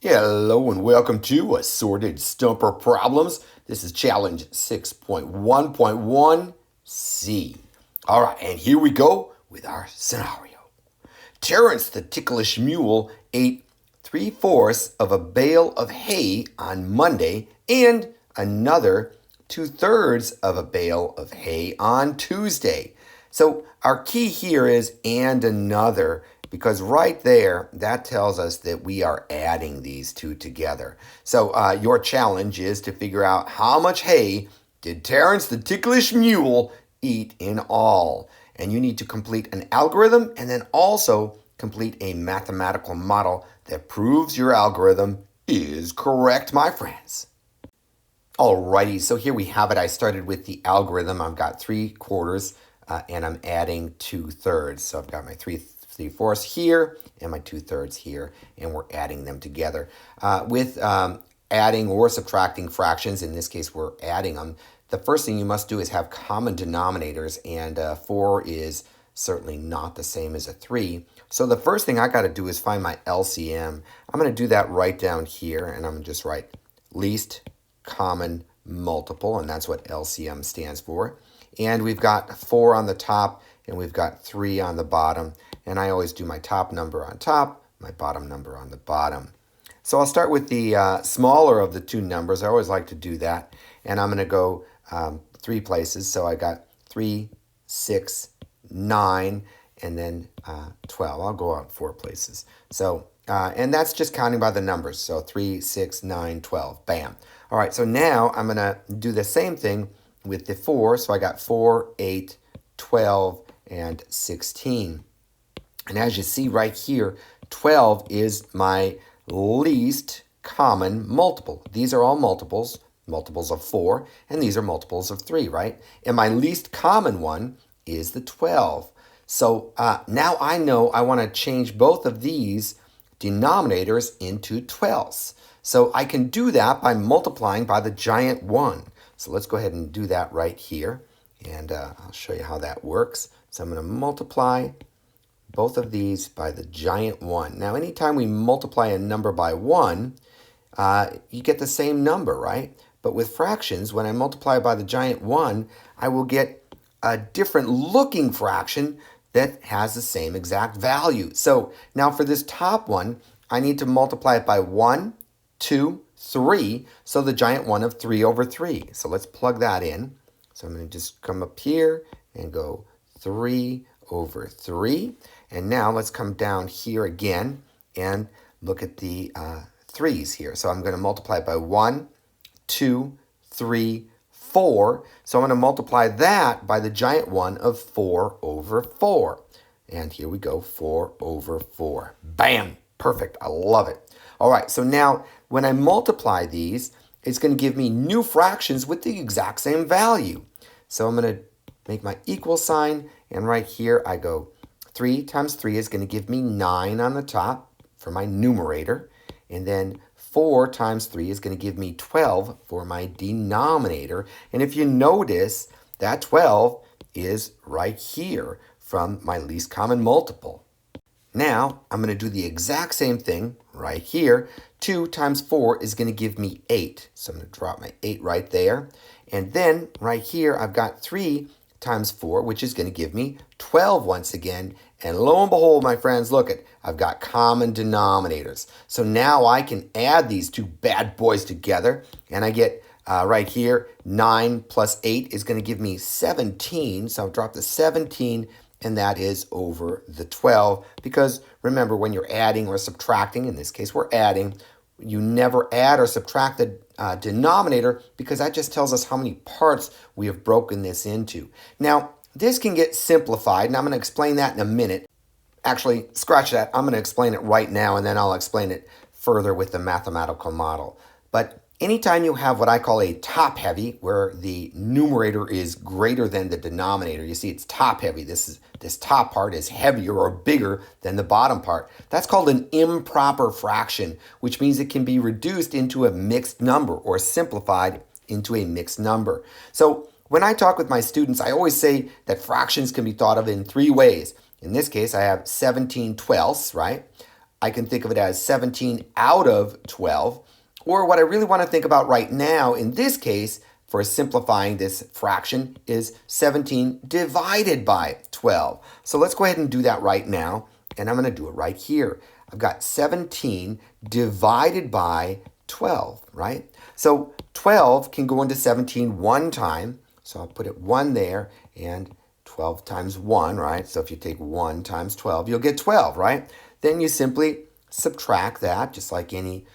Hello and welcome to Assorted Stumper Problems. This is challenge 6.1.1C. All right, and here we go with our scenario. Terrence the ticklish mule ate 3/4 of a bale of hay on Monday and another 2/3 of a bale of hay on Tuesday. So our key here is and another, because right there, that tells us that we are adding these two together. So your challenge is to figure out how much hay did Terrence the ticklish mule eat in all. And you need to complete an algorithm and then also complete a mathematical model that proves your algorithm is correct, my friends. Alrighty, so here we have it. I started with the algorithm. I've got 3/4 and I'm adding 2/3. So I've got my 3/4 here and my 2/3 here, and we're adding them together. With adding or subtracting fractions, in this case we're adding them, the first thing you must do is have common denominators, and 4 is certainly not the same as a 3. So the first thing I got to do is find my LCM. I'm going to do that right down here, and I'm going to just write least common multiple, and that's what LCM stands for. And we've got 4 on the top, and we've got 3 on the bottom. And I always do my top number on top, my bottom number on the bottom. So I'll start with the smaller of the two numbers. I always like to do that. And I'm going to go 3 places. So I got 3, 6, 9, and then 12. I'll go out 4 places. So, and that's just counting by the numbers. So 3, 6, 9, 12. Bam. All right, so now I'm going to do the same thing with the 4. So I got 4, 8, 12, and 16. And as you see right here, 12 is my least common multiple. These are all multiples of 4, and these are multiples of 3, right? And my least common one is the 12. So now I know I want to change both of these denominators into 12s. So I can do that by multiplying by the giant 1. So let's go ahead and do that right here, and I'll show you how that works. So I'm going to multiply both of these by the giant 1. Now, anytime we multiply a number by 1, you get the same number, right? But with fractions, when I multiply by the giant 1, I will get a different looking fraction that has the same exact value. So now for this top one, I need to multiply it by 1, 2, 3, so the giant 1 of 3/3. So let's plug that in. So I'm going to just come up here and go 3/3. And now let's come down here again and look at the 3's here. So I'm going to multiply by 1, 2, 3, 4. So I'm going to multiply that by the giant 1 of 4/4. And here we go, 4/4. Bam! Perfect. I love it. All right, so now when I multiply these, it's going to give me new fractions with the exact same value. So I'm going to make my equal sign, and right here I go 3 times 3 is going to give me 9 on the top for my numerator, and then 4 times 3 is going to give me 12 for my denominator. And if you notice, that 12 is right here from my least common multiple. Now, I'm going to do the exact same thing right here. 2 times 4 is going to give me 8. So I'm going to drop my 8 right there. And then right here, I've got 3 times 4, which is going to give me 12 once again. And lo and behold, my friends, look at, I've got common denominators. So now I can add these two bad boys together, and I get right here, 9 plus 8 is going to give me 17. So I'll drop the 17, and that is over the 12. Because remember, when you're adding or subtracting, in this case we're adding, you never add or subtract the denominator, because that just tells us how many parts we have broken this into. Now, this can get simplified, and I'm going to explain that in a minute. Actually, scratch that. I'm going to explain it right now, and then I'll explain it further with the mathematical model. But anytime you have what I call a top-heavy, where the numerator is greater than the denominator, you see it's top-heavy. This top part is heavier or bigger than the bottom part. That's called an improper fraction, which means it can be reduced into a mixed number or simplified into a mixed number. So when I talk with my students, I always say that fractions can be thought of in 3 ways. In this case, I have 17/12, right? I can think of it as 17 out of 12. Or what I really want to think about right now in this case for simplifying this fraction is 17 divided by 12. So let's go ahead and do that right now. And I'm going to do it right here. I've got 17 divided by 12, right? So 12 can go into 17 one time. So I'll put it 1 there and 12 times 1, right? So if you take 1 times 12, you'll get 12, right? Then you simply subtract that, just like any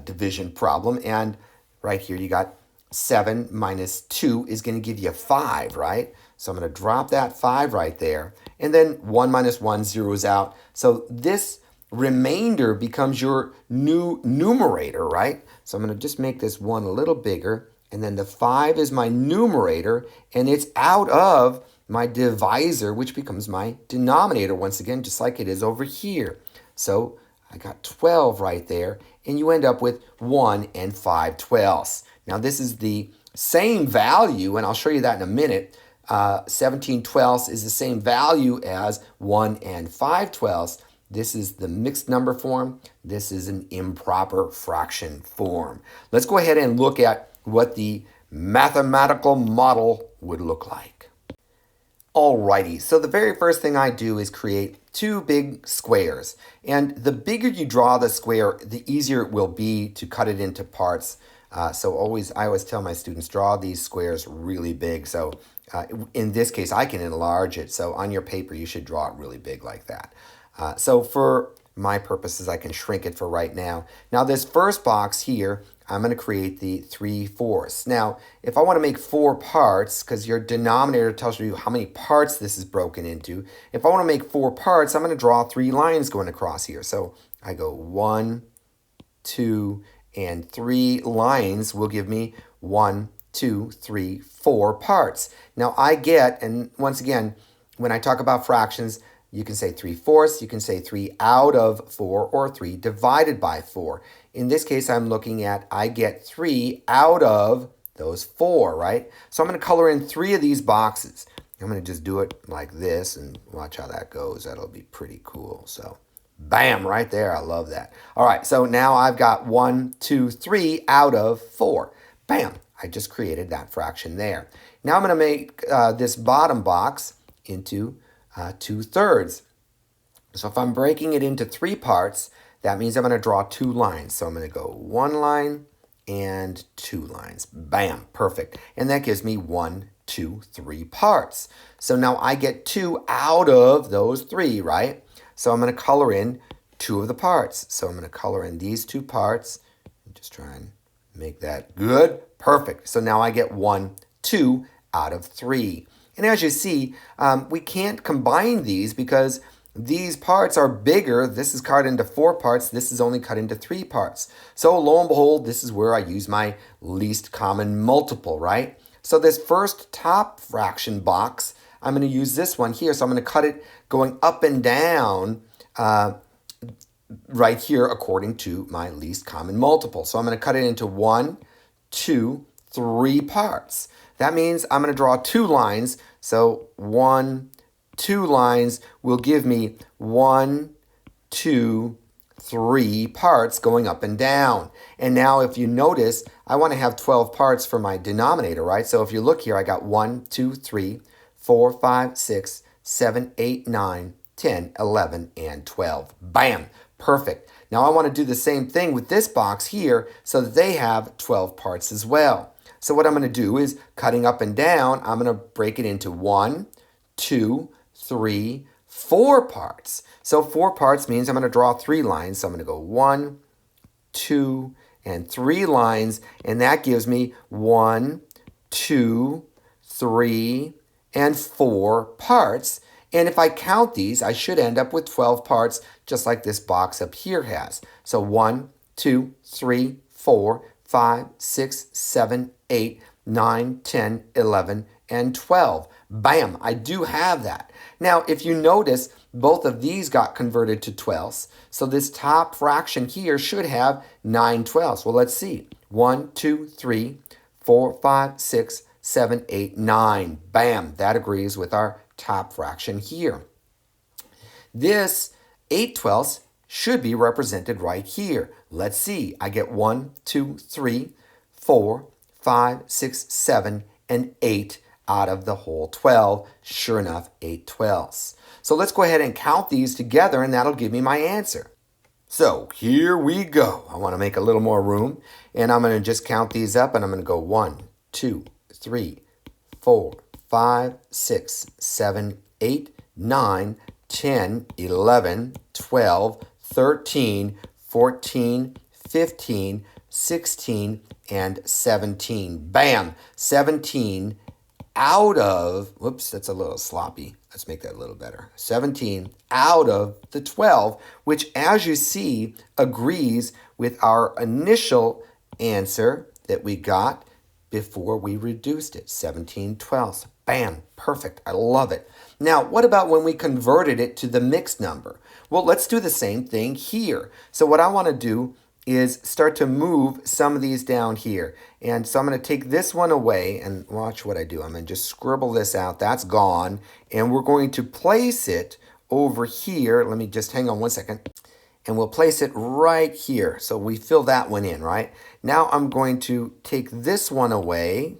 division problem. And right here you got 7 minus 2 is going to give you 5, right? So I'm going to drop that 5 right there. And then 1 minus 1 zeroes out. So this remainder becomes your new numerator, right? So I'm going to just make this 1 a little bigger. And then the 5 is my numerator. And it's out of my divisor, which becomes my denominator once again, just like it is over here. So I got 12 right there. And you end up with 1 and 5/12. Now this is the same value, and I'll show you that in a minute. 17/12 is the same value as 1 and 5/12. This is the mixed number form. This is an improper fraction form. Let's go ahead and look at what the mathematical model would look like. Alrighty, so the very first thing I do is create 2 big squares. And the bigger you draw the square, the easier it will be to cut it into parts. I always tell my students, draw these squares really big. So in this case, I can enlarge it. So on your paper, you should draw it really big like that. So for my purposes, I can shrink it for right now. Now this first box here, I'm going to create the 3/4. Now, if I want to make 4 parts, because your denominator tells you how many parts this is broken into, if I want to make 4 parts, I'm going to draw 3 lines going across here. So I go 1, 2, and 3 lines will give me 1, 2, 3, 4 parts. Now I get, and once again, when I talk about fractions, you can say 3/4, you can say 3 out of 4, or 3 divided by 4. In this case, I'm looking at, I get 3 out of those 4, right? So I'm going to color in 3 of these boxes. I'm going to just do it like this and watch how that goes. That'll be pretty cool. So bam, right there. I love that. All right, so now I've got 1, 2, 3 out of 4. Bam, I just created that fraction there. Now I'm going to make this bottom box into 2/3. So if I'm breaking it into 3 parts, that means I'm going to draw 2 lines. So I'm going to go 1 line and 2 lines. Bam, perfect. And that gives me 1, 2, 3 parts. So now I get 2 out of those 3, right? So I'm going to color in 2 of the parts. So I'm going to color in these 2 parts. Just try and make that good. Perfect. So now I get 1, 2 out of 3. And as you see, we can't combine these because these parts are bigger. This is cut into 4 parts. This is only cut into 3 parts. So lo and behold, this is where I use my least common multiple, right? So this first top fraction box, I'm going to use this one here. So I'm going to cut it going up and down right here according to my least common multiple. So I'm going to cut it into 1, 2, 3 parts. That means I'm going to draw 2 lines. So 1, 2 lines will give me 1, 2, 3 parts going up and down. And now if you notice, I want to have 12 parts for my denominator, right? So if you look here, I got 1, 2, 3, 4, 5, 6, 7, 8, 9, 10, 11, and 12. Bam! Perfect. Now I want to do the same thing with this box here so that they have 12 parts as well. So what I'm going to do is, cutting up and down, I'm going to break it into 1, 2, 3, 4 parts. So 4 parts means I'm going to draw 3 lines. So I'm going to go 1, 2, and 3 lines. And that gives me 1, 2, 3, and 4 parts. And if I count these, I should end up with 12 parts, just like this box up here has. So 1, 2, 3, 4, 5, 6, 7, 8, 9, 10, 11, and 12. Bam, I do have that. Now, if you notice, both of these got converted to 12ths. So this top fraction here should have 9/12. Well, let's see. 1, 2, 3, 4, 5, 6, 7, 8, 9. Bam, that agrees with our top fraction here. This 8/12 should be represented right here. Let's see. I get 1, 2, 3, 4, 5, 6, 7, and 8 out of the whole 12. Sure enough, 8 twelfths. So let's go ahead and count these together, and that'll give me my answer. So here we go. I want to make a little more room, and I'm going to just count these up, and I'm going to go 1, 2, 3, 4, 5, 6, 7, 8, 9, 10, 11, 12, 13, 14, 15, 16, and 17. Bam! 17 out of, whoops, that's a little sloppy. Let's make that a little better. 17 out of the 12, which, as you see, agrees with our initial answer that we got before we reduced it. 17 twelfths. Bam, perfect. I love it. Now, what about when we converted it to the mixed number? Well, let's do the same thing here. So what I want to do is start to move some of these down here. And so I'm going to take this one away, and watch what I do. I'm going to just scribble this out. That's gone. And we're going to place it over here. Let me just hang on one second. And we'll place it right here. So we fill that one in, right? Now I'm going to take this one away,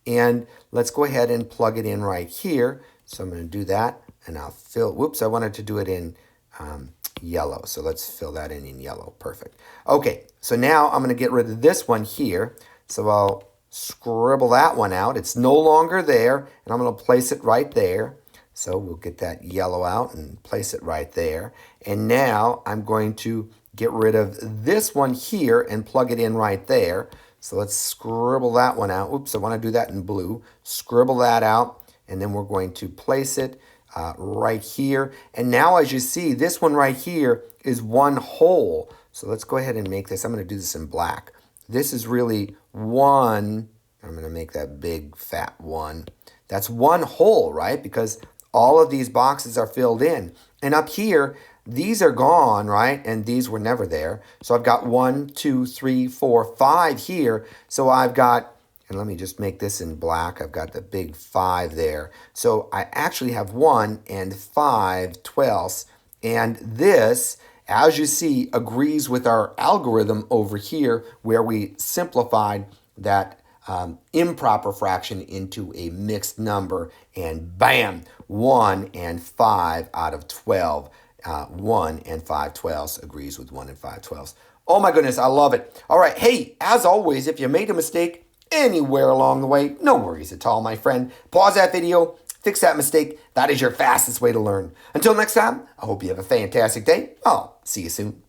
and let's go ahead and plug it in right here. So I'm going to do that, and I'll fill, whoops, I wanted to do it in yellow. So let's fill that in yellow. Perfect. Okay, so now I'm going to get rid of this one here. So I'll scribble that one out. It's no longer there, and I'm going to place it right there. So we'll get that yellow out and place it right there. And now I'm going to get rid of this one here and plug it in right there. So let's scribble that one out. Oops, I want to do that in blue. Scribble that out, and then we're going to place it right here. And now, as you see, this one right here is one whole. So let's go ahead and make this. I'm going to do this in black. This is really one. I'm going to make that big fat one. That's one whole, right? Because all of these boxes are filled in. And up here, these are gone, right? And these were never there. So I've got 1, 2, 3, 4, 5 here. So I've got, and let me just make this in black. I've got the big 5 there. So I actually have 1 and 5 twelfths. And this, as you see, agrees with our algorithm over here where we simplified that improper fraction into a mixed number, and bam, 1 and 5 out of 12. 1 and 5 twelfths agrees with 1 and 5 twelfths. Oh my goodness, I love it. All right, hey, as always, if you made a mistake anywhere along the way, no worries at all, my friend. Pause that video, fix that mistake. That is your fastest way to learn. Until next time, I hope you have a fantastic day. I'll see you soon.